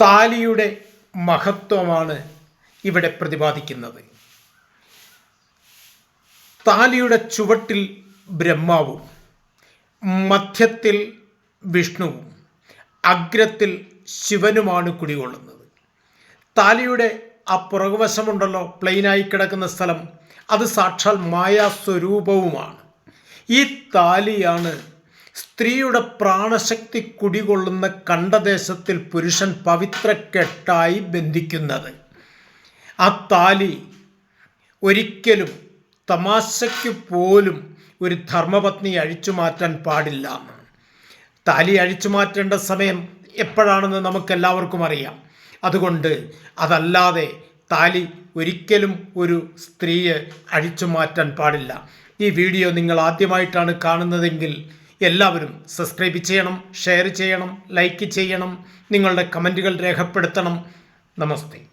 താലിയുടെ മഹത്വമാണ് ഇവിടെ പ്രതിപാദിക്കുന്നത്. താലിയുടെ ചുവട്ടിൽ ബ്രഹ്മാവും മധ്യത്തിൽ വിഷ്ണുവും അഗ്രത്തിൽ ശിവനുമാണ് കുടികൊള്ളുന്നത്. താലിയുടെ ആ പുറകുവശമുണ്ടല്ലോ, പ്ലെയിനായി കിടക്കുന്ന സ്ഥലം, അത് സാക്ഷാൽ മായാസ്വരൂപവുമാണ്. ഈ താലിയാണ് സ്ത്രീയുടെ പ്രാണശക്തി കുടികൊള്ളുന്ന കണ്ഠദേശത്തിൽ പുരുഷൻ പവിത്രക്കെട്ടായി ബന്ധിക്കുന്നത്. ആ താലി ഒരിക്കലും തമാശയ്ക്ക് പോലും ഒരു ധർമ്മപത്നി അഴിച്ചു മാറ്റാൻ പാടില്ല. താലി അഴിച്ചു മാറ്റേണ്ട സമയം എപ്പോഴാണെന്ന് നമുക്കെല്ലാവർക്കും അറിയാം. അതുകൊണ്ട് അതല്ലാതെ താലി ഒരിക്കലും ഒരു സ്ത്രീയെ അഴിച്ചു മാറ്റാൻ പാടില്ല. ഈ വീഡിയോ നിങ്ങൾ ആദ്യമായിട്ടാണ് കാണുന്നതെങ്കിൽ എല്ലാവരും സബ്സ്ക്രൈബ് ചെയ്യണം, ഷെയർ ചെയ്യണം, ലൈക്ക് ചെയ്യണം, നിങ്ങളുടെ കമൻറ്റുകൾ രേഖപ്പെടുത്തണം. നമസ്തേ.